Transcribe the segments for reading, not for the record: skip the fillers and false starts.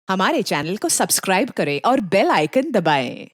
हमारे चैनल को सब्सक्राइब करें और बेल आइकन दबाएं।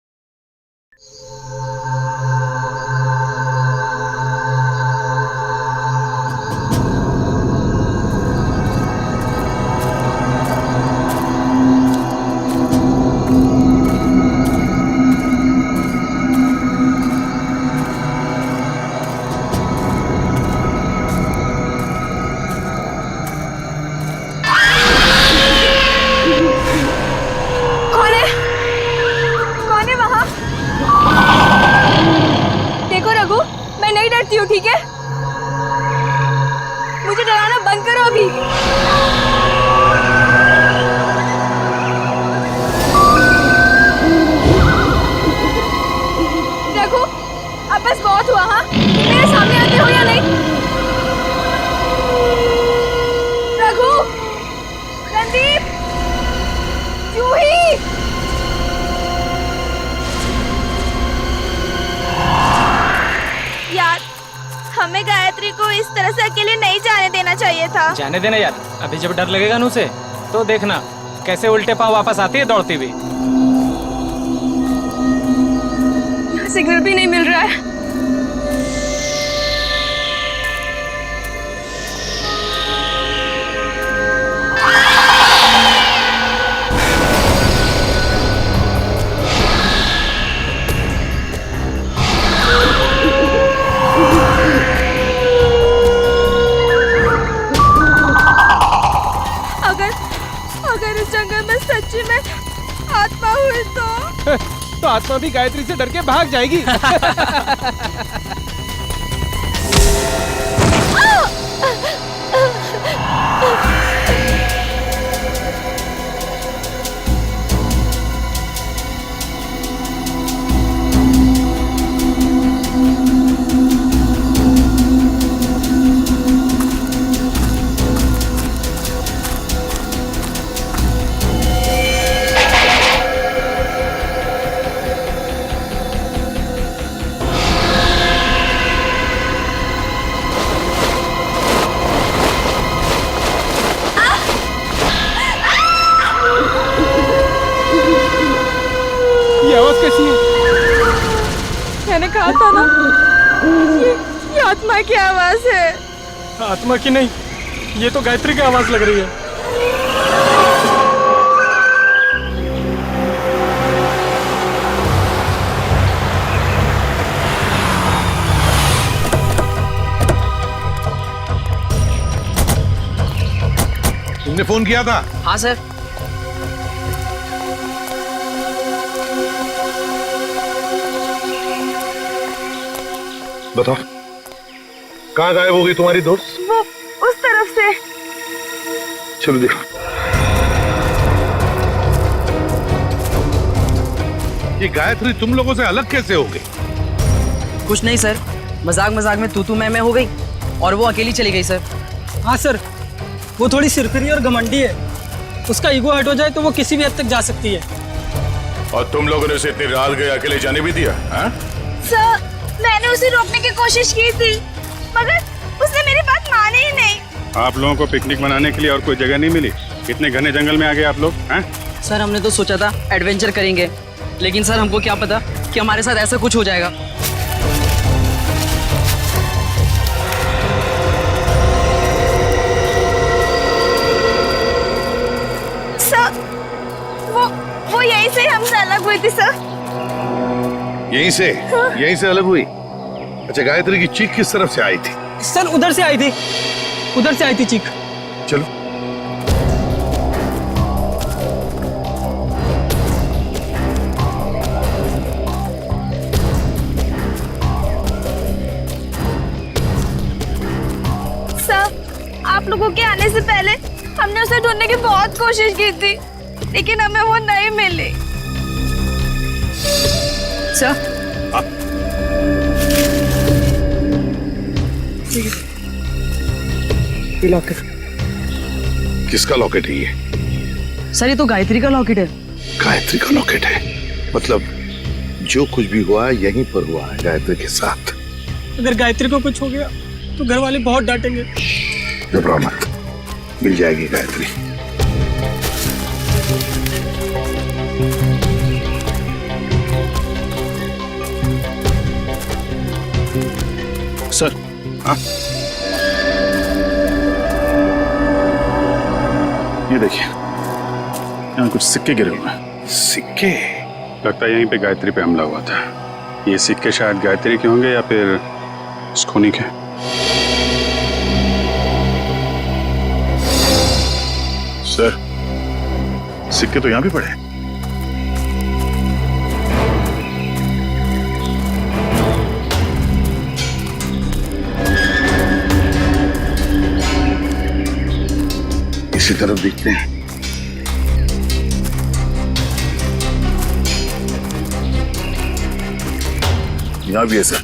कौन है वहाँ? देखो रघु, मैं नहीं डरती हूँ, ठीक है? मुझे डराना बंद करो अभी। रघु, अब बस बहुत हुआ, हाँ? मेरे सामने आते हो या नहीं? रघु, रणदीप, जूही। यार, हमें गायत्री को इस तरह से अकेले नहीं जाने देना चाहिए था। जाने देना यार, अभी जब डर लगेगा न उसे तो देखना कैसे उल्टे पांव वापस आती है दौड़ती हुई। यहाँ सिग्नल भी नहीं मिल रहा है। अगर इस जंगल में सच्ची में आत्मा हुई तो आत्मा भी गायत्री से डर के भाग जाएगी। ये आवाज कैसी है? मैंने कहा था ना, ये आत्मा की आवाज है। आत्मा की नहीं, ये तो गायत्री की आवाज लग रही है। तुमने फोन किया था? हाँ सर। बताओ, कहाँ गायब हो गई तुम्हारी दोस्त? वो उस तरफ से। चलो देखो। ये गायत्री तुम लोगों से अलग कैसे हो गई? कुछ नहीं सर, मजाक मजाक में तू मैं हो गई और वो अकेली चली गई सर। हाँ सर, वो थोड़ी सिरफिरी और घमंडी है। उसका ईगो हट हो जाए तो वो किसी भी हद तक जा सकती है। और तुम लोगों ने उसे इतनी रात गए अकेले जाने भी दिया? हाँ? सर, मैंने उसे रोकने की कोशिश की थी, मगर उसने मेरी बात मानी ही नहीं। आप लोगों को पिकनिक मनाने के लिए और कोई जगह नहीं मिली? इतने घने जंगल में आ गए आप लोग? हैं? सर हमने तो सोचा था एडवेंचर करेंगे, लेकिन सर हमको क्या पता कि हमारे साथ ऐसा कुछ हो जाएगा। सर, वो यहीं से हमसे अलग हुई थी सर। यहीं से? यहीं से अलग हुई? अच्छा, गायत्री की चीख किस तरफ से आई थी? सर उधर से आई थी, उधर से आई थी चीख। चलो। सर, आप लोगों के आने से पहले हमने उसे ढूंढने की बहुत कोशिश की थी, लेकिन हमें वो नहीं मिली। सर ये लॉकेट। किसका लॉकेट है ये? सर ये तो गायत्री का लॉकेट है। गायत्री का लॉकेट है? मतलब जो कुछ भी हुआ है यहीं पर हुआ है गायत्री के साथ। अगर गायत्री को कुछ हो गया तो घर वाले बहुत डांटेंगे। घबराओ मत, मिल जाएगी गायत्री। सर। हाँ, ये देखिए, यहाँ कुछ सिक्के गिरे हुए हैं। सिक्के? लगता है यहीं पे गायत्री पे हमला हुआ था। ये सिक्के शायद गायत्री के होंगे या फिर स्कोनी के। सर, सिक्के तो यहाँ भी पड़े हैं। इसी तरफ देखते हैं। यहाँ भी है सर।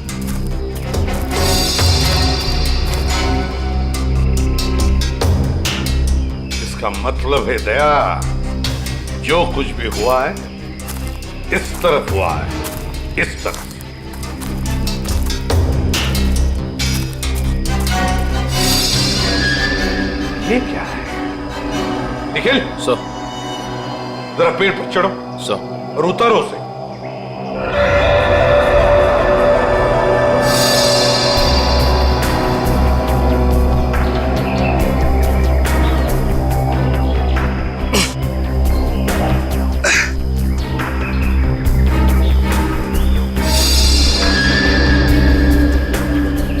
इसका मतलब है दया, जो कुछ भी हुआ है इस तरफ हुआ है, इस तरफ। ये क्या है? निखिल सर। जरा पेड़ पर चढ़ो सर। और उतारो उसे।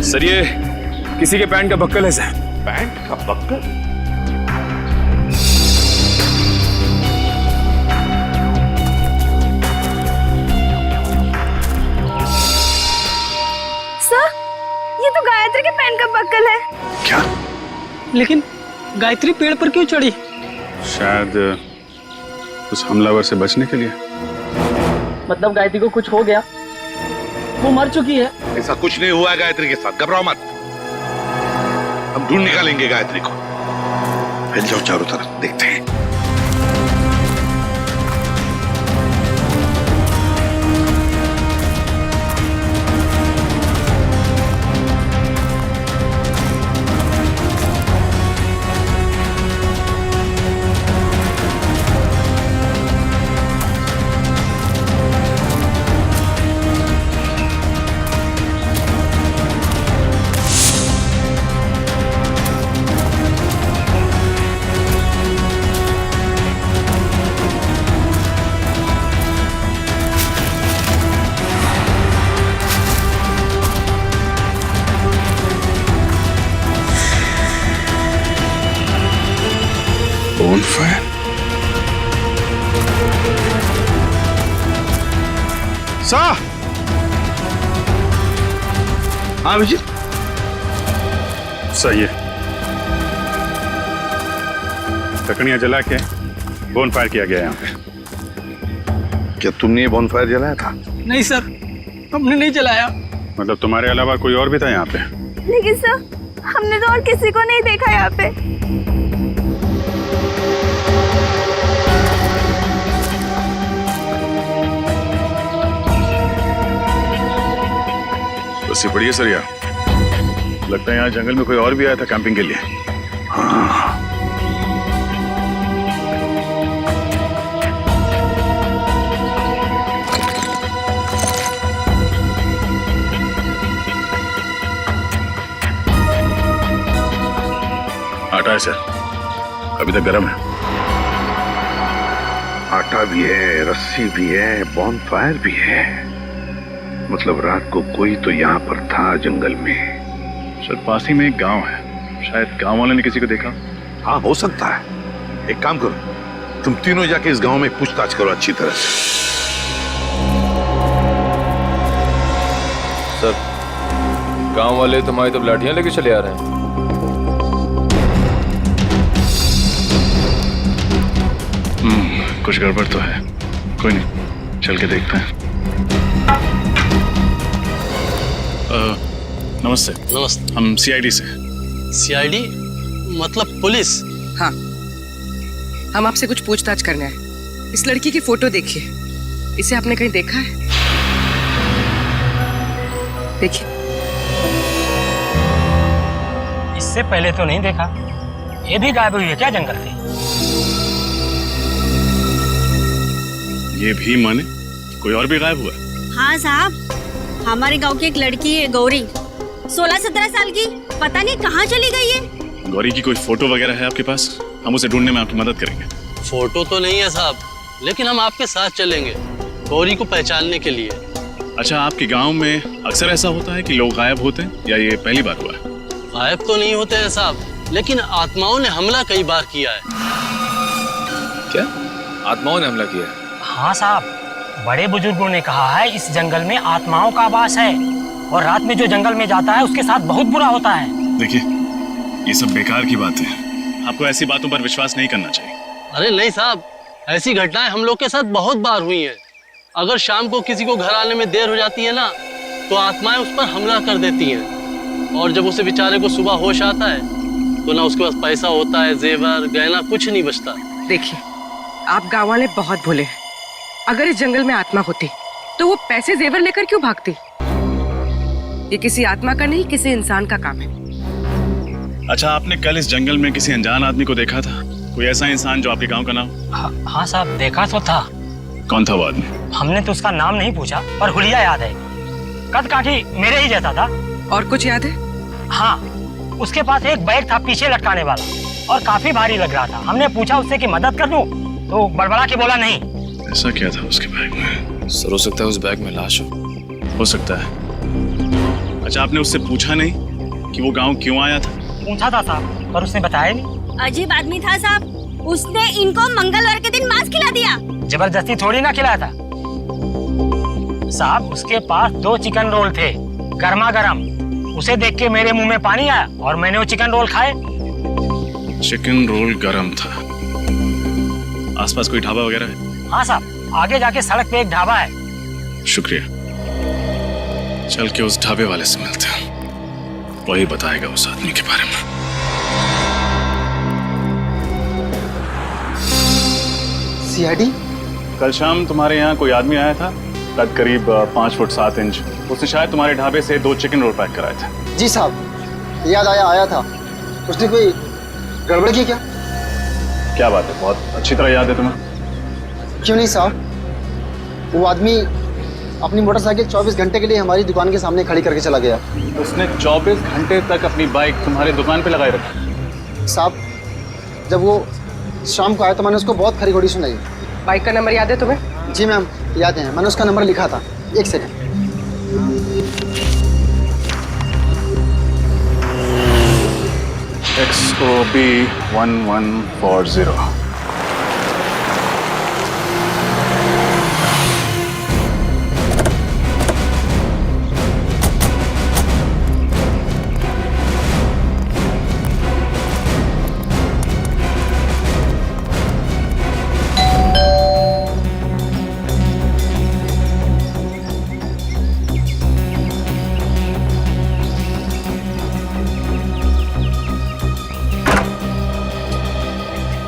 सर, ये किसी के पैंट का बक्कल है सर। पैंट का बक्कल? सर, ये तो गायत्री के पैंट का बक्कल है। क्या? लेकिन गायत्री पेड़ पर क्यों चढ़ी? शायद उस हमलावर से बचने के लिए। मतलब गायत्री को कुछ हो गया, वो मर चुकी है। ऐसा कुछ नहीं हुआ है गायत्री के साथ, घबराओ मत। हम ढूंढ निकालेंगे गायत्री को। फैल जाओ चारों तरफ, देखते हैं। Bonfire? सा? हाँ विजित, सही है। लकड़ियां जला के बोनफायर किया गया यहाँ पे। क्या तुमने ये बॉनफायर जलाया था? नहीं सर, हमने नहीं जलाया। मतलब तुम्हारे अलावा कोई और भी था यहाँ पे? लेकिन सर, हमने तो और किसी को नहीं देखा यहाँ पे। बसी पड़ी है सर यार। लगता है यहाँ जंगल में कोई और भी आया था कैंपिंग के लिए। हाँ। आटा है सर, अभी तक गर्म है। आटा भी है, रस्सी भी है, बॉनफायर भी है। मतलब रात को कोई तो यहाँ पर था जंगल में। सर, पास ही में एक गांव है, शायद गांव वाले ने किसी को देखा। हाँ हो सकता है। एक काम करो, तुम तीनों जाके इस गांव में पूछताछ करो अच्छी तरह से। सर, गांव वाले तुम्हारी तो लाठियां लेके चले आ रहे हैं। कुछ गड़बड़ तो है। कोई नहीं, चल के देखते हैं। नमस्ते। नमस्ते। हम सीआईडी से। सीआईडी मतलब पुलिस? हाँ, हम आपसे कुछ पूछताछ करने आए। इस लड़की की फोटो देखिए, इसे आपने कहीं देखा है? देखिए। इससे पहले तो नहीं देखा। ये भी गायब हुई है क्या जंगल से? ये भी माने कोई और भी गायब हुआ? हाँ साहब, हमारे गांव की एक लड़की है गौरी, 16-17 साल की, पता नहीं कहाँ चली गई है। गौरी की कोई फोटो वगैरह है आपके पास? हम उसे ढूंढने में आपकी मदद करेंगे। फोटो तो नहीं है साहब, लेकिन हम आपके साथ चलेंगे गौरी को पहचानने के लिए। अच्छा, आपके गांव में अक्सर ऐसा होता है कि लोग गायब होते हैं या ये पहली बार हुआ है? गायब तो नहीं होते हैं साहब, लेकिन आत्माओं ने हमला कई बार किया है। क्या आत्माओं ने हमला किया? हाँ साहब, बड़े बुजुर्गों ने कहा है इस जंगल में आत्माओं का वास है और रात में जो जंगल में जाता है उसके साथ बहुत बुरा होता है। देखिए, ये सब बेकार की बात है, आपको ऐसी बातों पर विश्वास नहीं करना चाहिए। अरे नहीं साहब, ऐसी घटनाएं हम लोग के साथ बहुत बार हुई हैं। अगर शाम को किसी को घर आने में देर हो जाती है ना, तो आत्माएं उस पर हमला कर देती हैं। और जब उसे बेचारे को सुबह होश आता है तो ना उसके पास पैसा होता है, जेवर गहना कुछ नहीं बचता। देखिए, आप गाँव वाले बहुत भोले हैं। अगर इस जंगल में आत्मा होती तो वो पैसे जेवर लेकर क्यों भागती? ये किसी आत्मा का नहीं, किसी इंसान का काम है। अच्छा, आपने कल इस जंगल में किसी अनजान आदमी को देखा था? कोई ऐसा इंसान जो आपके गांव का नाम? हाँ साहब, देखा तो था। कौन था वो आदमी? हमने तो उसका नाम नहीं पूछा, पर हुलिया याद है। कद काठी मेरे ही जैसा था। और कुछ याद है? हाँ, उसके पास एक बैग था पीछे लटकाने वाला और काफी भारी लग रहा था। हमने पूछा उससे कि मदद कर दूं, तो बड़बड़ा के बोला नहीं। ऐसा क्या था उसके बैग में? सर, हो सकता है उस बैग में लाश हो सकता है। अच्छा, आपने उससे पूछा नहीं कि वो गांव क्यों आया था? पूछा था साहब, पर उसने बताया नहीं। अजीब आदमी था साहब, उसने इनको मंगलवार के दिन मांस खिला दिया। जबरदस्ती थोड़ी ना खिलाया था साहब। उसके पास 2 चिकन रोल थे, गर्मा गर्म। उसे देख के मेरे मुंह में पानी आया और मैंने वो चिकन रोल खाए। चिकन रोल गरम था। आसपास कोई ढाबा वगैरह है? हाँ साहब, आगे जाके सड़क पे एक ढाबा है। शुक्रिया। चल के उस ढाबे वाले से मिलते हैं, वही बताएगा उस आदमी के बारे में। सीआईडी? कल शाम तुम्हारे यहाँ कोई आदमी आया था, कद करीब 5 फुट 7 इंच। उसने शायद तुम्हारे ढाबे से 2 चिकन रोल पैक कराए थे। जी साहब, याद आया था। उसने कोई गड़बड़ की क्या? क्या बात है, बहुत अच्छी तरह याद है तुम्हें। क्यों नहीं साहब, वो आदमी अपनी मोटरसाइकिल 24 घंटे के लिए हमारी दुकान के सामने खड़ी करके चला गया। उसने 24 घंटे तक अपनी बाइक तुम्हारी दुकान पे लगाए रखी? साहब, जब वो शाम को आया तो मैंने उसको बहुत खरी घोड़ी सुनाई। बाइक का नंबर याद है तुम्हें? जी मैम, याद है, मैंने उसका नंबर लिखा था। एक सेकंड। XOB 1140।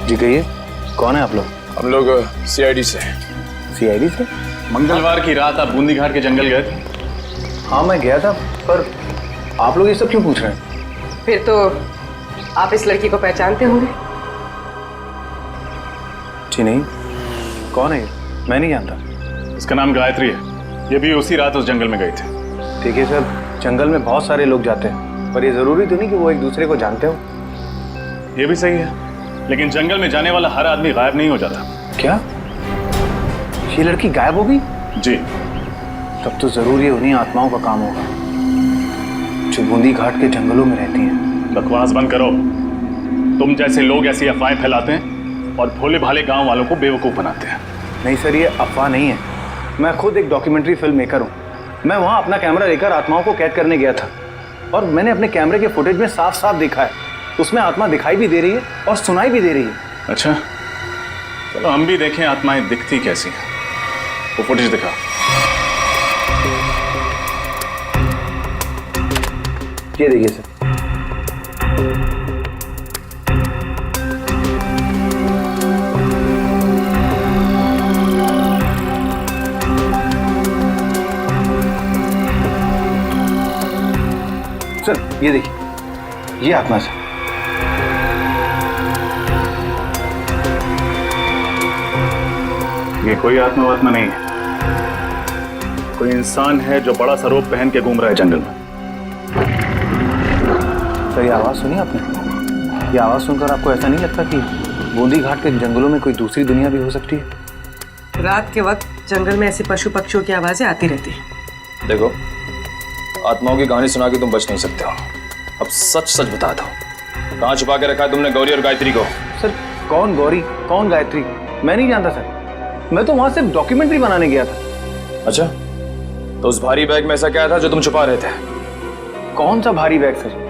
जी कहिए, कौन है आप लोग? हम लोग सीआईडी से। सीआईडी से? मंगलवार की रात आप बूंदी घाट के जंगल गए थे? हाँ मैं गया था, पर आप लोग ये सब क्यों पूछ रहे हैं? फिर तो आप इस लड़की को पहचानते होंगे। जी नहीं, कौन है ये? मैं नहीं जानता। इसका नाम गायत्री है, ये भी उसी रात उस जंगल में गई थी। ठीक है सर, जंगल में बहुत सारे लोग जाते हैं, पर ये जरूरी तो नहीं कि वो एक दूसरे को जानते हो। ये भी सही है, लेकिन जंगल में जाने वाला हर आदमी गायब नहीं हो जाता। क्या ये लड़की गायब हो गई? जी। तब तो जरूर ये उन्हीं आत्माओं का काम होगा जो बूंदी घाट के जंगलों में रहती हैं। बकवास बंद करो। तुम जैसे लोग ऐसी अफवाहें फैलाते हैं और भोले भाले गांव वालों को बेवकूफ बनाते हैं। नहीं सर, ये अफवाह नहीं है। मैं खुद एक डॉक्यूमेंट्री फिल्म मेकर हूँ। मैं वहाँ अपना कैमरा लेकर आत्माओं को कैद करने गया था और मैंने अपने कैमरे के फुटेज में साफ साफ देखा है, उसमें आत्मा दिखाई भी दे रही है और सुनाई भी दे रही है। अच्छा, चलो हम भी देखें आत्माएं दिखती कैसी हैं। वो फुटेज दिखा। ये देखिए सर। सर ये देखिए, ये आत्मा सर। ये कोई आत्मा नहीं है, कोई इंसान है जो बड़ा सा रोब पहन के घूम रहा है जंगल में। सर ये आवाज़ सुनी आपने? ये आवाज़ सुनकर आपको ऐसा नहीं लगता कि बूंदी घाट के जंगलों में कोई दूसरी दुनिया भी हो सकती है? रात के वक्त जंगल में ऐसे पशु पक्षियों की आवाजें आती रहती हैं। देखो, आत्माओं की कहानी सुना के तुम बच नहीं सकते हो। अब सच सच बता दो, कहाँ छुपा के रखा है तुमने गौरी और गायत्री को? सर कौन गौरी कौन गायत्री मैं नहीं जानता सर। मैं तो वहां सिर्फ डॉक्यूमेंट्री बनाने गया था। अच्छा, तो उस भारी बैग में ऐसा क्या था जो तुम छुपा रहे थे? कौन सा भारी बैग सर?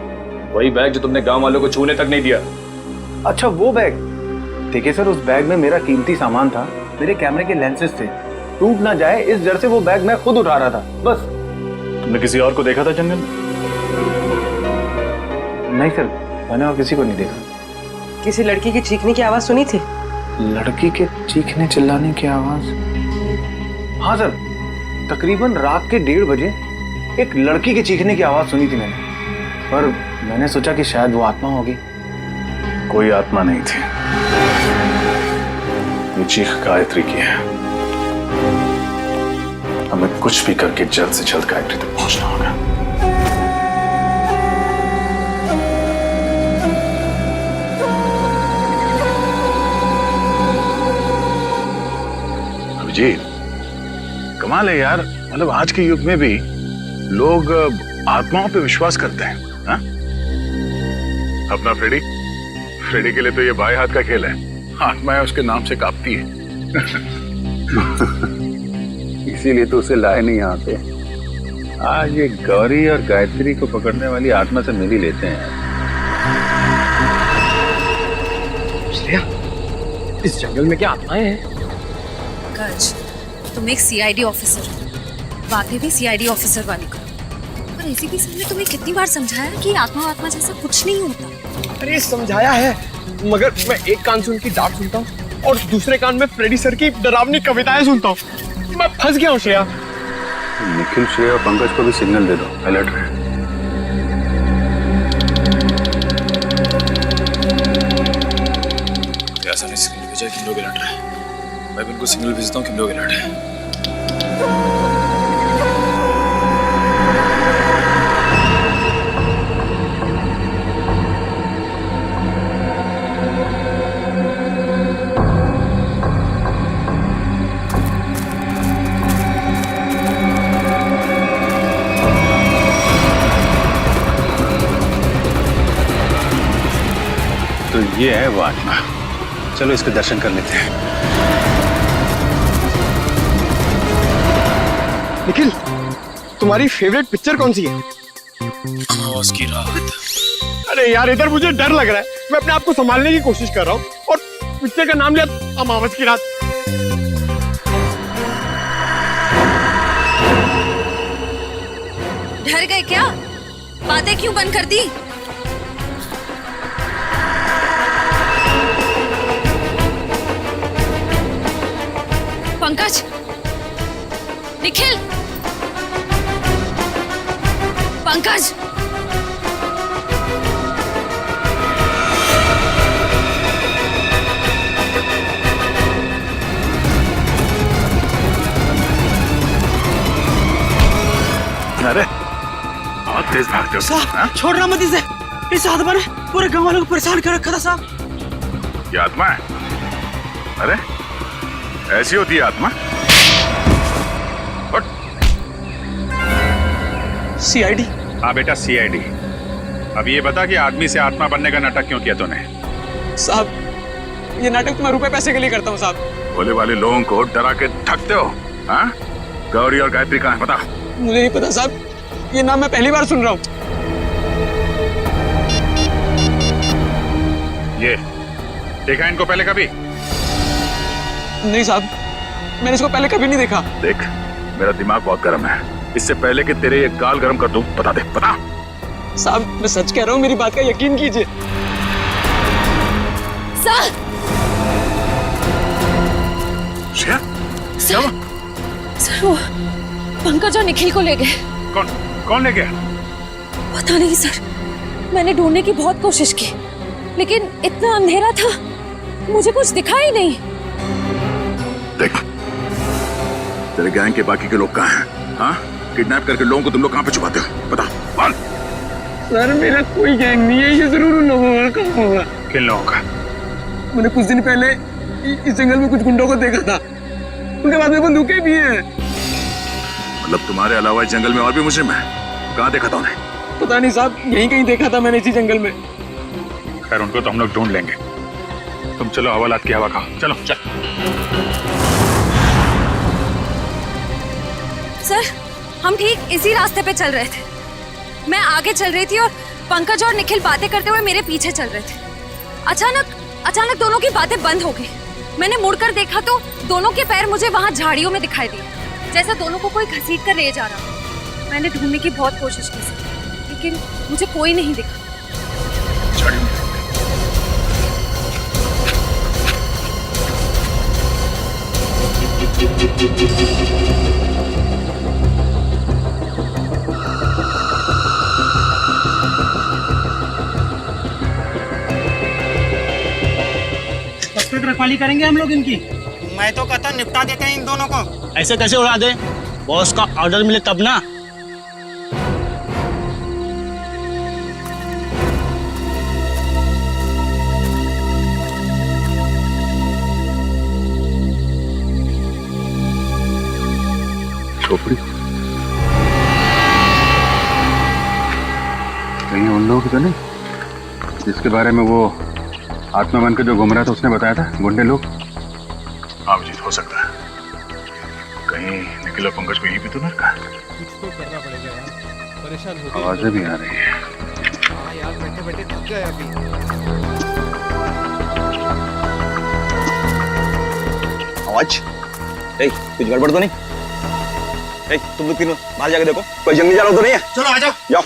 वही बैग जो तुमने गांव वालों को छूने तक नहीं दिया। अच्छा वो बैग। देखिए सर, उस बैग में मेरा कीमती सामान था, मेरे कैमरे के लेंसेज थे। टूट ना जाए इस डर से वो बैग मैं खुद उठा रहा था, बस। तुमने किसी और को देखा था जंगल में? नहीं सर, मैंने और किसी को नहीं देखा। किसी लड़की की चीखने की आवाज सुनी थी? लड़की के चीखने चिल्लाने की आवाज? हाँ सर, तकरीबन रात के 1:30 बजे एक लड़की के चीखने की आवाज सुनी थी मैंने, पर मैंने सोचा कि शायद वो आत्मा होगी। कोई आत्मा नहीं थी, ये चीख गायत्री की है। हमें कुछ भी करके जल्द से जल्द गायत्री तक पहुंचना होगा। अभिजीत, कमाल है यार, मतलब आज के युग में भी लोग आत्माओं पे विश्वास करते हैं। हा? अपना फ्रेडी के लिए तो ये बाएं हाथ का खेल है। आत्माएं उसके नाम से कांपती है। इसीलिए तो उसे लाए नहीं यहाँ पे। आज ये गौरी और गायत्री को पकड़ने वाली आत्मा से मिल ही लेते हैं। श्रेया, इस जंगल में क्या आत्माएं हैं? पंकज, तुम एक सीआईडी ऑफिसर हो, बातें भी सीआईडी ऑफिसर वाली करो। पर एसीपी सर ने तुम्हें कितनी बार समझाया कि आत्मा जैसा कुछ नहीं होता। अरे समझाया है, मगर मैं एक कान से उनकी डांट सुनता हूँ और दूसरे कान में फ्रेडी सर की डरावनी कविताएं सुनता हूँ। मैं फंस गया हूँ श्रेया। निखिल, श्रेया और पंकज को भी सिग्नल दे दो, अलर्ट रहे। ऐसा नहीं सिग्नल भेजा कि लोग अलर्ट रहे। मैं भी उनको सिग्नल भेजता हूँ कि लोग अलर्ट है। तो ये है वो आत्मा। चलो इसके दर्शन कर लेते हैं। निखिल, तुम्हारी फेवरेट पिक्चर कौन सी है? आवाज की रात। अरे यार, इधर मुझे डर लग रहा है। मैं अपने आप को संभालने की कोशिश कर रहा हूँ और पिक्चर का नाम लिया अमावस की रात। डर गए क्या? बातें क्यों बंद कर दी? पंकज, निखिल, पंकज, अरे बहुत तेज भागते हो साहब। छोड़ना मत इसे। इस आत्मा ने पूरे गांव वालों को परेशान कर रखा था साहब। ये आत्मा है? अरे ऐसी होती है आत्मा? सीआईडी। हाँ बेटा, सीआईडी। अब ये बता कि आदमी से आत्मा बनने का नाटक क्यों किया तूने? साहब, ये नाटक तो मैं रुपए पैसे के लिए करता हूँ साहब। भोले वाले लोगों को डरा के थकते हो। हाँ? गौरी और गायत्री कहाँ है पता? मुझे नहीं पता साहब, ये नाम मैं पहली बार सुन रहा हूँ। ये देखा इनको पहले कभी? नहीं साहब, मैंने इसको पहले कभी नहीं देखा। देख, मेरा दिमाग बहुत गर्म है। इससे पहले कि तेरे ये गाल गर्म कर दूं, बता दे, बता। साहब, मैं सच कह रहा हूँ, मेरी बात का यकीन कीजिए। सर, सर, वो पंकज और निखिल को ले गए। कौन ले गया? पता नहीं सर, मैंने ढूंढने की बहुत कोशिश की, लेकिन इतना अंधेरा था, मुझे कुछ दिखा ही नहीं। देख, तेरे गैंग के बाकी के लोग कहाँ हैं? हाँ? किडनैप करके लोगों को तुम लोग कहाँ पे छुपाते हो? बता, बोल। सर मेरा कोई गैंग नहीं है, ये जरूर उन लोगों का होगा। किन लोगों का? मैंने कुछ दिन पहले इस जंगल में कुछ गुंडों को देखा था, उनके पास में बंदूकें भी हैं। मतलब तुम्हारे अलावा इस जंगल में और भी मुजरिम है? कहाँ देखा था उन्हें? पता नहीं साहब, यहीं कहीं देखा था मैंने इसी जंगल में। खैर उनको तो हम लोग ढूंढ लेंगे, तुम चलो हवालात की हवा खाओ। चलो चल। सर हम ठीक इसी रास्ते पे चल रहे थे, मैं आगे चल रही थी और पंकज और निखिल बातें करते हुए मेरे पीछे चल रहे थे। अचानक दोनों की बातें बंद हो गई। मैंने मुड़कर देखा तो दोनों के पैर मुझे वहां झाड़ियों में दिखाई दिए, जैसे दोनों को कोई घसीट कर ले जा रहा। मैंने ढूंढने की बहुत कोशिश की सर, लेकिन मुझे कोई नहीं दिखा। रखवाली करेंगे हम लोग इनकी। मैं तो कहता निपटा देते हैं इन दोनों को। ऐसे कैसे उड़ा दे? बॉस का ऑर्डर मिले तब ना। खोपड़ी कहीं उन लोगों की तो नहीं जिसके बारे में वो आत्मा बन के जो घूम रहा था उसने बताया था, गुंडे लोग? हाँ अभिजीत, हो सकता है कहीं निखिल और पंकज को यहीं पे तो ना रखा। कुछ तो करना पड़ेगा यार, परेशान हो गए। आवाजें भी आ रही है। हाँ यार, बैठे बैठे थक गए अभी। आवाज, कुछ गड़बड़ तो नहीं? तुम लोग तीनों बाहर जाके देखो, कोई जंगली जानवर तो नहीं है? चलो आ जाओ। जाओ।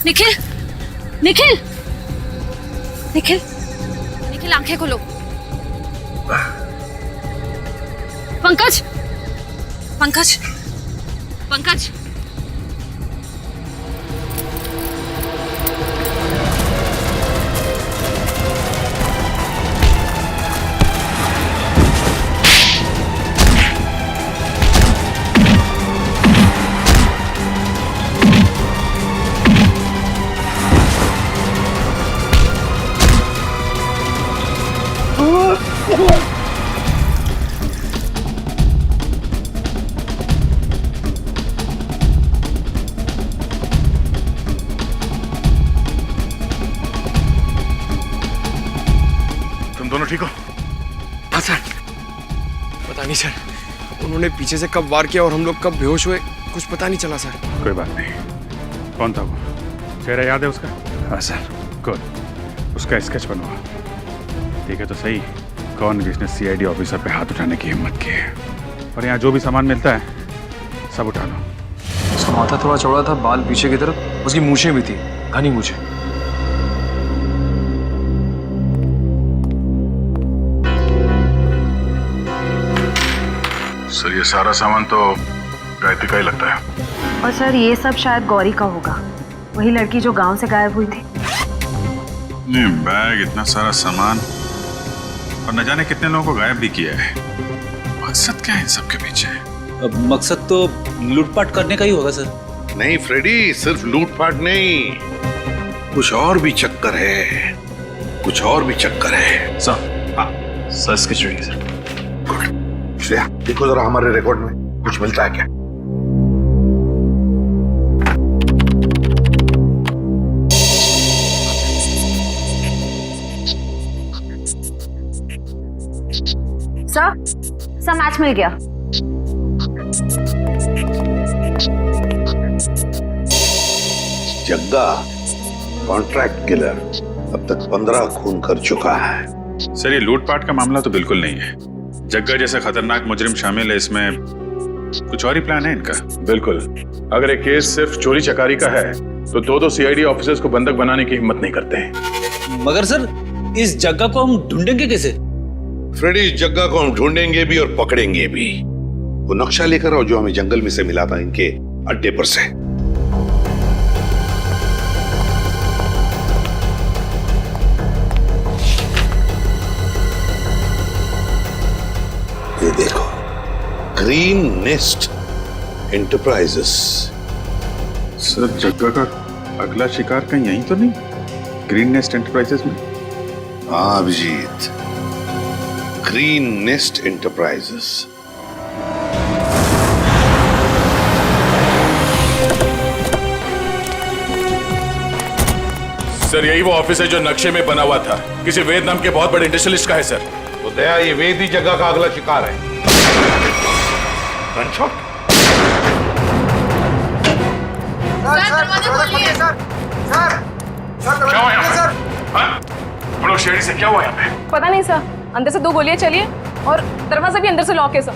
निखिल निखिल निखिल निखिल आंखें खोलो। पंकज पंकज पंकज ठीक हो? हाँ सर। पता नहीं सर, उन्होंने पीछे से कब वार किया और हम लोग कब बेहोश हुए, कुछ पता नहीं चला सर। कोई बात नहीं। कौन था वो? चेहरा याद है उसका? हाँ सर। गुड, उसका स्केच बनवा। ठीक है तो सही, कौन जिसने सीआईडी ऑफिसर पे हाथ उठाने की हिम्मत की है। और यहाँ जो भी सामान मिलता है सब उठा लो। उसका माथा थोड़ा चौड़ा था, बाल पीछे की तरफ, उसकी मूछें भी थी, घनी मूछें। सर ये सारा सामान तो गायत्री का ही लगता है। और सर ये सब शायद गौरी का होगा, वही लड़की जो गांव से गायब हुई थी। नहीं, बैग, इतना सारा सामान और न जाने कितने लोगों को गायब भी किया है। मकसद क्या है इन सब के पीछे? अब मकसद तो लूटपाट करने का ही होगा सर। नहीं फ्रेडी, सिर्फ लूटपाट नहीं, कुछ और भी चक्कर है, कुछ और भी चक्कर है। सर, हाँ sir, sketch ready sir. Good. Shreya देखो जरा हमारे रिकॉर्ड में कुछ मिलता है क्या? सर मैच मिल गया। जग्गा, कॉन्ट्रैक्ट किलर अब तक 15 खून कर चुका है। सर ये लूटपाट का मामला तो बिल्कुल नहीं है। जग्गा जैसा खतरनाक मुजरिम शामिल है इसमें, कुछ और ही प्लान है इनका। बिल्कुल, अगर एक केस सिर्फ चोरी चकारी का है तो दो सीआईडी ऑफिसर्स को बंधक बनाने की हिम्मत नहीं करते हैं। मगर सर इस जग्गा को हम ढूंढेंगे कैसे? फ्रेडी, इस जग्गा को हम ढूंढेंगे भी और पकड़ेंगे भी। वो नक्शा लेकर आओ जो हमें जंगल में से मिला था इनके अड्डे पर से। ये देखो, ग्रीन नेस्ट एंटरप्राइजेस। सर जग्गा का अगला शिकार कहीं यहीं तो नहीं, ग्रीन नेस्ट एंटरप्राइजेस में? हाँ Abhijit, green nest enterprises. Sir यही वो ऑफिस है जो नक्शे में बना हुआ था, किसी वेद नाम के बहुत बड़े इंडस्ट्रियलिस्ट का है सर। तो दया, ये वेद ही जगह का अगला शिकार है। गनशॉट। क्या हुआ यहाँ पे? हाँ? हम लोग शेरी से क्या हुआ यहाँ पे? पता नहीं सर, अंदर से 2 गोलियां चली है और दरवाजा भी अंदर से लॉक है सर।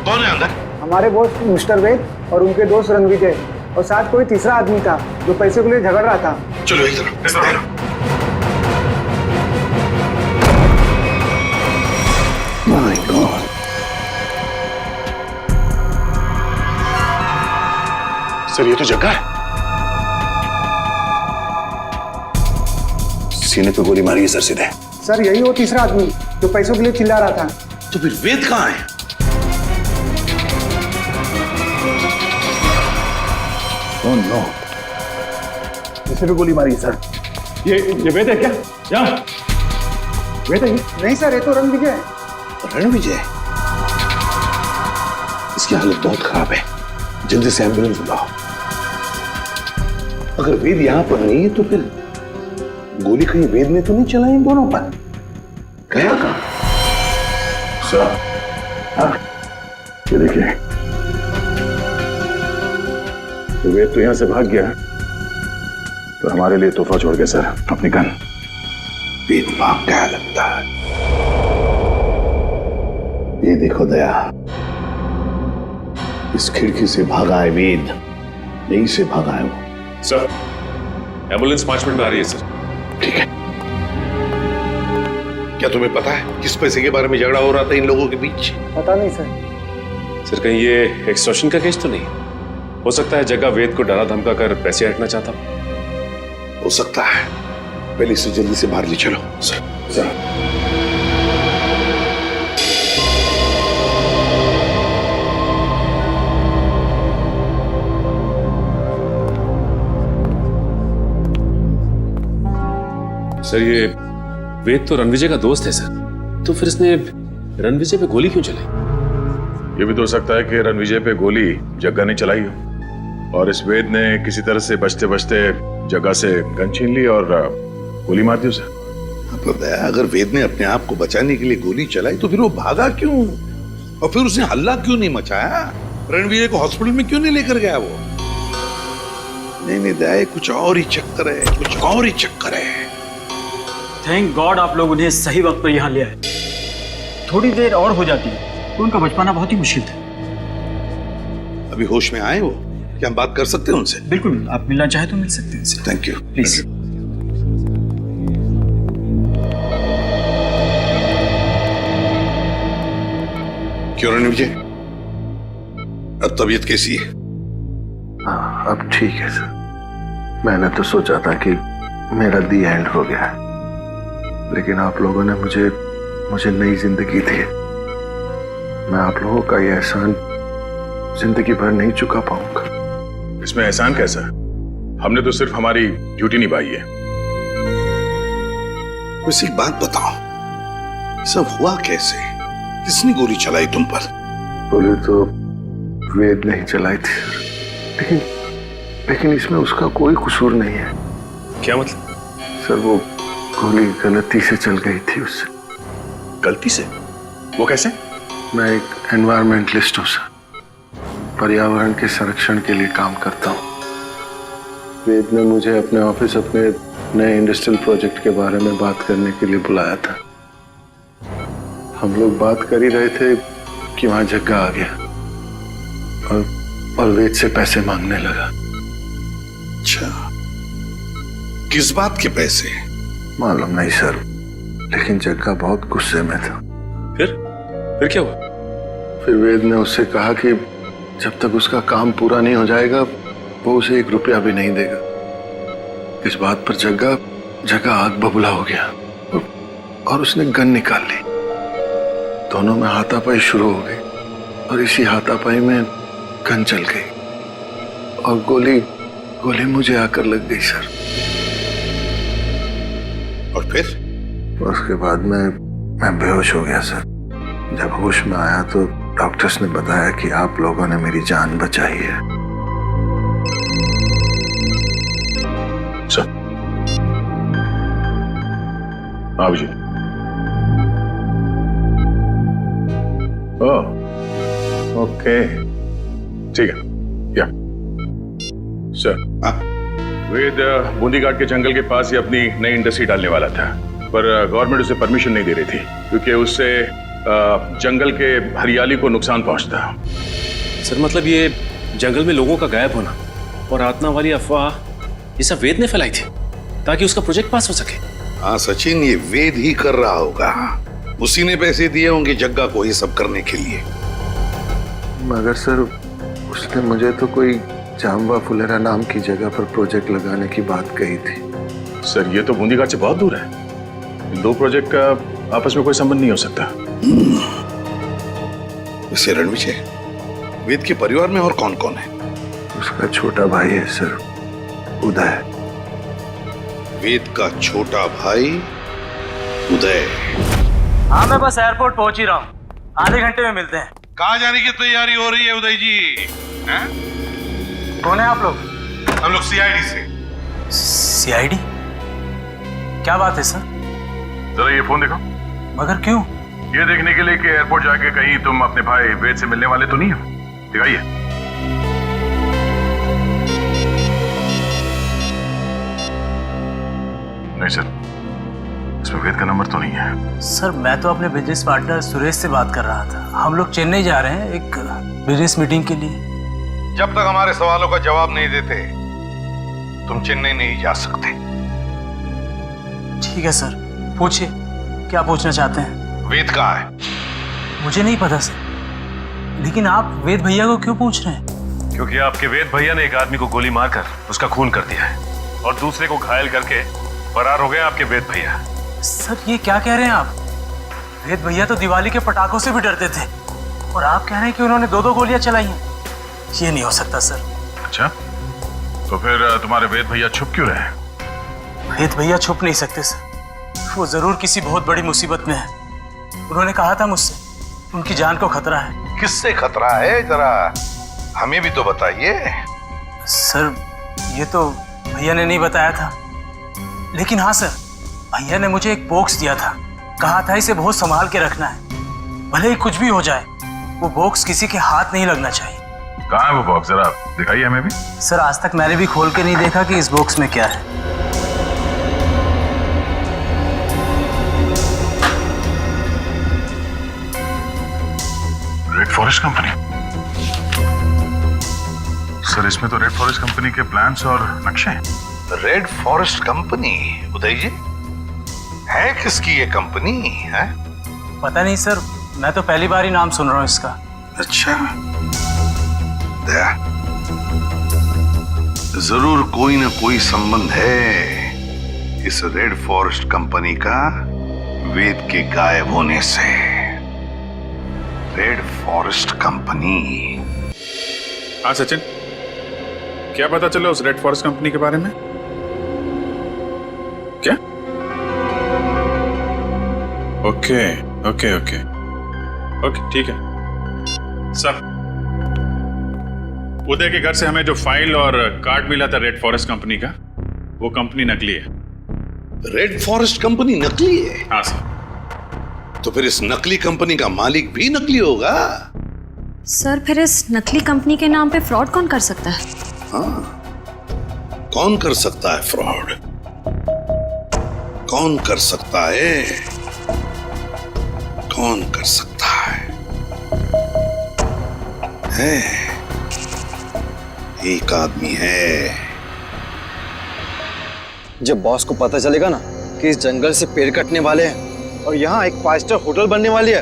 कौन है अंदर? हमारे बॉस मिस्टर वेद और उनके दोस्त रणविजय और साथ कोई तीसरा आदमी था जो पैसे के लिए झगड़ रहा था। चलो एक तरफ। माय गॉड, सर ये तो जगह है। सीने पे गोली मारी है सर सीधे। सर यही वो तीसरा आदमी जो पैसों के लिए चिल्ला रहा था। तो फिर वेद कहाँ है? ओह नो, इसे भी गोली मारी है सर। ये वेद है क्या? यहाँ वेद है? नहीं सर, ये तो रणविजय है। रणविजय? इसकी हालत बहुत खराब है, जल्दी से एम्बुलेंस बुलाओ। अगर वेद यहाँ पर नहीं है तो फिर गोली कहीं वेद ने तो नहीं चलाई इन दोनों पर? गया कहाँ? सर हाँ, ये देखिए, तो वेद तो यहां से भाग गया तो हमारे लिए तोहफा छोड़ गया सर, अपनी गन। वेद भाग गया लगता है। ये देखो दया, इस खिड़की से भागा है वेद, यहीं से भागा है वो। सर एम्बुलेंस 5 मिनट में आ रही है सर। ठीक है। क्या तुम्हें पता है किस पैसे के बारे में झगड़ा हो रहा था इन लोगों के बीच? पता नहीं सर। सर कहीं ये एक्सटॉर्शन का केस तो नहीं? हो सकता है जगह वेद को डरा धमका कर पैसे हटना चाहता। हो सकता है, पहले इसे जल्दी से बाहर ले चलो। सर सर ये वेद तो रणविजय का दोस्त है सर, तो फिर इसने रणविजय पे गोली क्यों चलाई? ये भी तो हो सकता है कि रणविजय पे गोली जग्गा ने चलाई हो और इस वेद ने किसी तरह से बचते बचते जग्गा से गन छीन ली और गोली मार दी उसे। अगर वेद ने अपने आप को बचाने के लिए गोली चलाई तो फिर वो भागा क्यों और फिर उसने हल्ला क्यों नहीं मचाया? रणविजय को हॉस्पिटल में क्यों नहीं लेकर गया वो? नहीं दया, कुछ और ही चक्कर है, कुछ और ही चक्कर है। थैंक गॉड आप लोग उन्हें सही वक्त पर यहाँ ले आए। थोड़ी देर और हो जाती तो उनका बच पाना बहुत ही मुश्किल था। अभी होश में आए वो? क्या हम बात कर सकते हैं उनसे? बिल्कुल, आप मिलना चाहे तो मिल सकते हैं। Thank you. प्लीज। क्यों रणविजय, अब तबीयत कैसी है? हाँ अब ठीक है सर। मैंने तो सोचा था कि मेरा दी एंड हो गया, लेकिन आप लोगों ने मुझे नई जिंदगी दी। मैं आप लोगों का ये एहसान जिंदगी भर नहीं चुका पाऊंगा। इसमें एहसान कैसा? हमने तो सिर्फ हमारी ड्यूटी निभाई है। वैसे एक बात बताओ, सब हुआ कैसे? किसने गोली चलाई तुम पर? गोली तो वेद नहीं चलाई थी, लेकिन इसमें उसका कोई कसूर नहीं है। क्या मतलब? सर वो गोली गलती से चल गई थी उससे। गलती से? वो कैसे? मैं एक एनवायरमेंटलिस्ट हूँ सर, पर्यावरण के संरक्षण के लिए काम करता हूँ। वेद ने मुझे अपने ऑफिस अपने नए इंडस्ट्रियल प्रोजेक्ट के बारे में बात करने के लिए बुलाया था। हम लोग बात कर ही रहे थे कि वहां जग्गा आ गया और वेद से पैसे मांगने लगा। अच्छा, किस बात के पैसे? मालूम नहीं सर, लेकिन जग्गा बहुत गुस्से में था। फिर क्या हुआ? फिर वेद ने उससे कहा कि जब तक उसका काम पूरा नहीं हो जाएगा वो उसे 1 रुपया भी नहीं देगा। इस बात पर जग्गा आग बबूला हो गया और उसने गन निकाल ली। दोनों में हाथापाई शुरू हो गई और इसी हाथापाई में गन चल गई और गोली मुझे आकर लग गई सर। और फिर? उसके बाद मैं बेहोश हो गया सर। जब होश में आया तो डॉक्टर्स ने बताया कि आप लोगों ने मेरी जान बचाई है। सर आप जी। ओके ठीक है। या सर, वेद बूंदी घाट के जंगल के पास ही अपनी नई इंडस्ट्री डालने वाला था, पर गवर्नमेंट उसे परमिशन नहीं दे रही थी क्योंकि उससे जंगल के हरियाली को नुकसान पहुंचता। सर मतलब ये जंगल में लोगों का गायब होना और आत्मा वाली अफवाह ये सब वेद ने फैलाई थी ताकि उसका प्रोजेक्ट पास हो सके। हाँ सचिन, ये वेद ही कर रहा होगा। उसी ने पैसे दिए होंगे जग्गा को ये सब करने के लिए। मगर सर उसने मुझे तो कोई जाम्बा फुलेरा नाम की जगह पर प्रोजेक्ट लगाने की बात कही थी। सर ये तो बूंदी घाट से बहुत दूर है। इन 2 प्रोजेक्ट का आपस में कोई संबंध नहीं हो सकता। वैसे रणविजय, वेद के परिवार में और कौन कौन है? उसका छोटा भाई है सर, उदय। वेद का छोटा भाई उदय। हाँ मैं बस एयरपोर्ट पहुंच ही रहा हूँ, आधे घंटे में मिलते हैं। कहाँ जाने की तैयारी हो रही है उदय जी? हैं? कौन है आप लोग? हम लोग सीआईडी से। सीआईडी? क्या बात है सर? जरा ये फोन देखो। मगर क्यों? ये देखने के लिए कि एयरपोर्ट जाके कहीं तुम अपने भाई वेद से मिलने वाले तो नहीं हो। दिखाइए। नहीं सर, इसमें वेद का नंबर तो नहीं है। सर मैं तो अपने बिजनेस पार्टनर सुरेश से बात कर रहा था। हम लोग चेन्नई जा रहे हैं एक बिजनेस मीटिंग के लिए। जब तक हमारे सवालों का जवाब नहीं देते तुम चेन्नई नहीं जा सकते। ठीक है सर, पूछिए क्या पूछना चाहते हैं। वेद कहाँ है? मुझे नहीं पता सर, लेकिन आप वेद भैया को क्यों पूछ रहे हैं? क्योंकि आपके वेद भैया ने एक आदमी को गोली मारकर उसका खून कर दिया है और दूसरे को घायल करके फरार हो गए आपके वेद भैया। सर ये क्या कह रहे हैं आप? वेद भैया तो दिवाली के पटाखों से भी डरते थे और आप कह रहे हैं कि उन्होंने 2-2 गोलियां चलाई हैं। ये नहीं हो सकता सर। अच्छा, तो फिर तुम्हारे वेद भैया छुप क्यों रहे? वेद भैया छुप नहीं सकते सर, वो जरूर किसी बहुत बड़ी मुसीबत में है। उन्होंने कहा था मुझसे उनकी जान को खतरा है। किससे खतरा है, जरा हमें भी तो बताइए। सर ये तो भैया ने नहीं बताया था, लेकिन हाँ सर भैया ने मुझे एक बॉक्स दिया था, कहा था इसे बहुत संभाल के रखना है, भले ही कुछ भी हो जाए वो बॉक्स किसी के हाथ नहीं लगना चाहिए। कहाँ है वो बॉक्स, जरा दिखाइए हमें भी। सर आज तक मैंने भी खोल के नहीं देखा कि इस बॉक्स में क्या है। Red forest company? सर इसमें तो रेड फॉरेस्ट कंपनी के प्लान्स और नक्शे हैं। Red forest company? Uday ji, है किसकी ये कंपनी है? पता नहीं सर, मैं तो पहली बार ही नाम सुन रहा हूँ इसका। अच्छा, दया, जरूर कोई ना कोई संबंध है इस रेड फॉरेस्ट कंपनी का वेद के गायब होने से। Red forest company. हाँ सचिन, क्या पता चला उस रेड फॉरेस्ट कंपनी के बारे में? क्या? ओके ओके ओके ओके ठीक है। सर, उदय के घर से हमें जो फाइल और कार्ड मिला था रेड फॉरेस्ट कंपनी का, वो कंपनी नकली है। रेड फॉरेस्ट कंपनी नकली है? हाँ सर। तो फिर इस नकली कंपनी का मालिक भी नकली होगा? सर फिर इस नकली कंपनी के नाम पे फ्रॉड कौन कर सकता है? हाँ, कौन कर सकता है फ्रॉड? कौन कर सकता है? कौन कर सकता है? एक आदमी है। जब बॉस को पता चलेगा ना कि इस जंगल से पेड़ कटने वाले हैं और यहाँ एक 5 स्टार होटल बनने वाली है,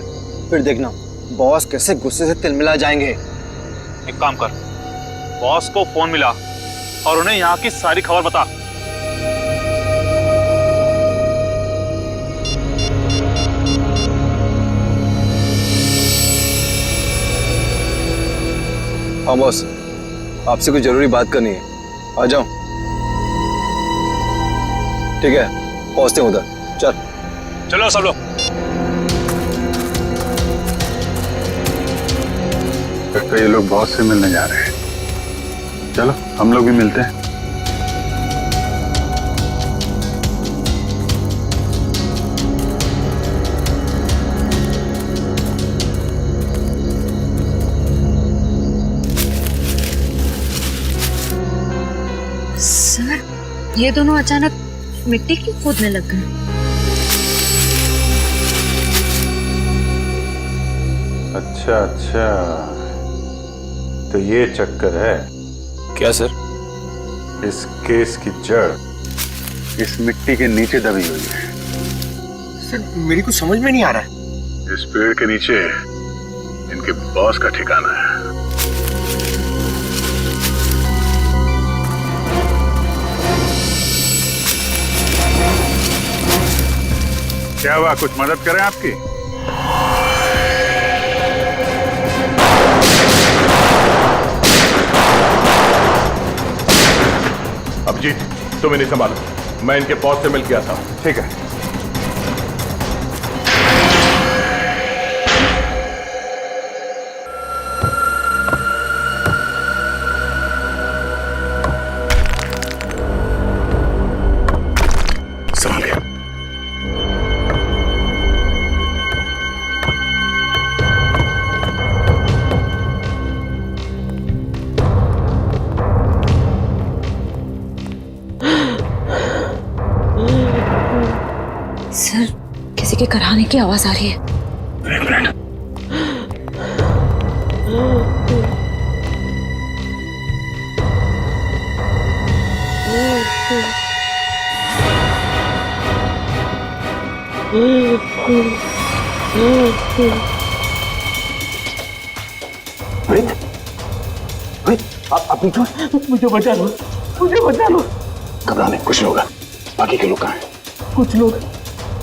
फिर देखना बॉस कैसे गुस्से से तिलमिला जाएंगे। एक काम कर, बॉस को फोन मिला और उन्हें यहाँ की सारी खबर बता। हाँ बॉस, आपसे कुछ जरूरी बात करनी है, आ जाओ। ठीक है, पहुंचते हैं उधर। चलो सब लोग। लगता है ये लोग बॉस से मिलने जा रहे हैं। चलो हम लोग भी मिलते हैं। सर, ये दोनों अचानक मिट्टी क्यों खोदने लग गए? अच्छा अच्छा, तो ये चक्कर है क्या सर? इस केस की जड़ इस मिट्टी के नीचे दबी हुई है। सर मेरी कुछ समझ में नहीं आ रहा है। इस पेड़ के नीचे इनके बॉस का ठिकाना है। क्या हुआ, कुछ मदद करें आपकी? अभिजीत, तुम इन्हें संभालो, मैं इनके बॉस से मिल के आता हूं। ठीक है। संभाल गया। सर, किसी के कराने की आवाज आ रही है। एक मिनट। आप मुझे बचा लो, मुझे बचा लो। घबराने, कुछ नहीं होगा। बाकी के लोग कहाँ हैं? कुछ लोग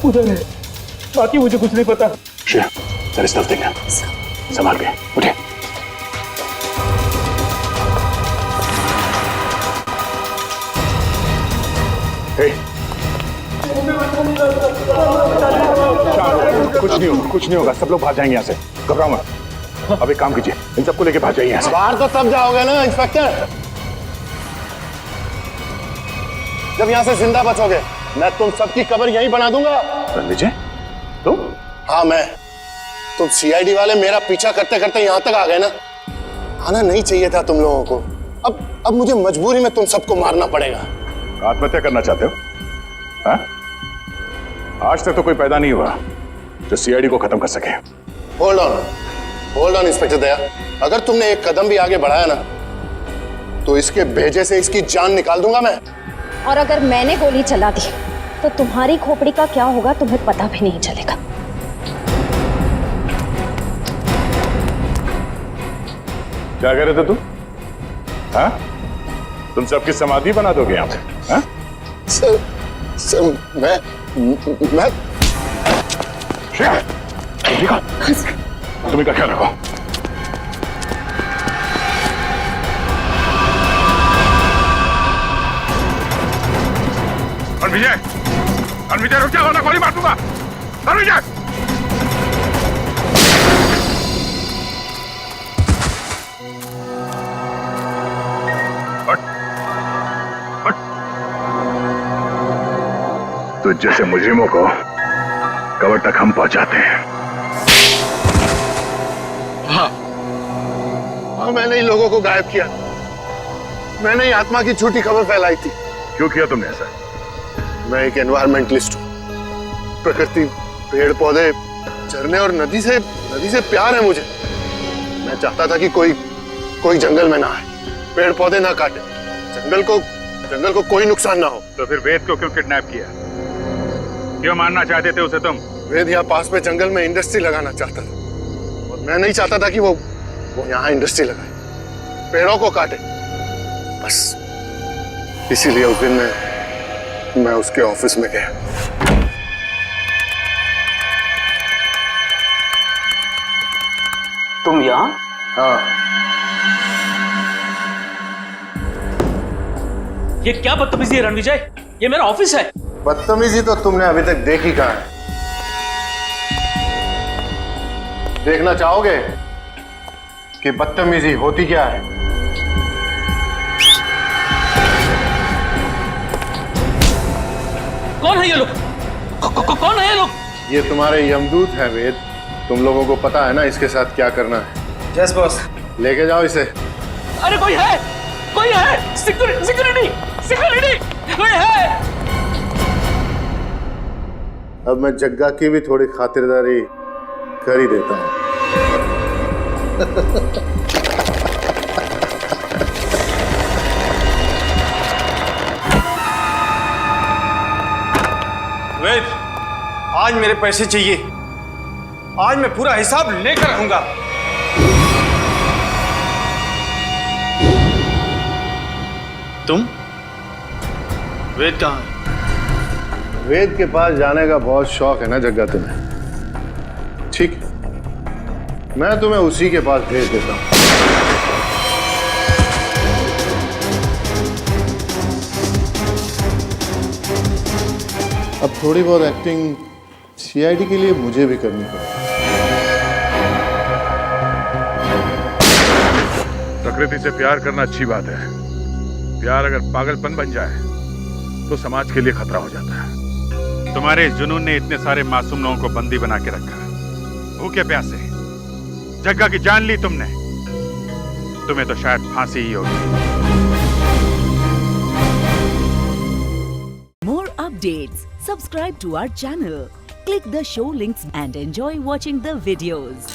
उधर है, बाकी मुझे कुछ नहीं पता। श्रेया, जरा इस तरफ देखना। संभाल के उठे। कुछ नहीं होगा, कुछ नहीं होगा। सब लोग भाग जाएंगे यहाँ से, घबराओ मत। अब एक काम कीजिए, इन सबको लेके भाग जाइए यहाँ से। बाहर तो तब जाओगे ना इंस्पेक्टर, जब यहाँ से जिंदा बचोगे। मैं तुम सबकी कब्र यहीं बना दूंगा। रणविजय, तुम? हाँ मैं। तुम सीआईडी वाले मेरा पीछा करते करते यहाँ तक आ गए ना। आना नहीं चाहिए था तुम लोगों को। अब मुझे मजबूरी में तुम सबको मारना पड़ेगा। आत्महत्या करना चाहते हो? हाँ? आज तक तो कोई पैदा नहीं हुआ जो सीआईडी को खत्म कर सके। होल्ड ऑन इंस्पेक्टर दया, अगर तुमने एक कदम भी आगे बढ़ाया ना तो इसके भेजे से इसकी जान निकाल दूंगा मैं। और अगर मैंने गोली चला दी तो तुम्हारी खोपड़ी का क्या होगा तुम्हें पता भी नहीं चलेगा। क्या कह रहे थे तुम? हाँ? तुम सबकी समाधि बना दोगे यहाँ पे? हाँ? सर मैं श्रेया, तुम इनका ख्याल रखो। रणविजय रुक जाओ ना, गोली मार दूंगा। रणविजय! तो जैसे मुजरिमों को कब्र तक हम पहुंचाते हैं। हाँ, मैंने ही लोगों को गायब किया। मैंने ही आत्मा की झूठी खबर फैलाई थी। क्यों किया तुमने ऐसा? मैं एक एनवायरमेंटलिस्ट हूँ। प्रकृति, पेड़ पौधे, झरने और नदी से प्यार है मुझे। मैं चाहता था कि कोई जंगल में ना आए, पेड़ पौधे ना काटे, जंगल को कोई नुकसान ना हो। तो फिर वेद को क्यों किडनैप किया? क्यों मारना चाहते थे उसे तुम? वेद यहाँ पास में जंगल में इंडस्ट्री लगाना चाहता था और मैं नहीं चाहता था कि वो यहाँ इंडस्ट्री लगाए, पेड़ों को काटे। बस इसीलिए उस दिन मैं उसके ऑफिस में गया। तुम यहाँ? हाँ। ये क्या बदतमीजी है रणविजय? ये मेरा ऑफिस है। बदतमीजी तो तुमने अभी तक देखी कहाँ है? देखना चाहोगे कि बदतमीजी होती क्या है? कौन है ये लोग? कौन है ये लोग? ये तुम्हारे यमदूत हैं वेद। तुम लोगों को पता है ना इसके साथ क्या करना है? Yes boss. लेके जाओ इसे। अरे कोई है सिक्योरिटी कोई है? अब मैं जग्गा की भी थोड़ी खातिरदारी कर ही देता हूँ। वेद, आज मेरे पैसे चाहिए। आज मैं पूरा हिसाब लेकर आऊंगा। तुम? वेद कहाँ है? वेद के पास जाने का बहुत शौक है ना जग्गा तुम्हें? ठीक है, मैं तुम्हें उसी के पास भेज देता हूँ। अब थोड़ी बहुत एक्टिंग सीआईडी के लिए मुझे भी करनी पड़ेगी। प्रकृति से प्यार करना अच्छी बात है। प्यार अगर पागलपन बन जाए तो समाज के लिए खतरा हो जाता है। तुम्हारे इस जुनून ने इतने सारे मासूम लोगों को बंदी बना के रखा। भूखे प्यासे जग्गा की जान ली तुमने। तुम्हें तो शायद फांसी ही होगी। More updates. Subscribe to our channel. Click the show links and enjoy watching the videos.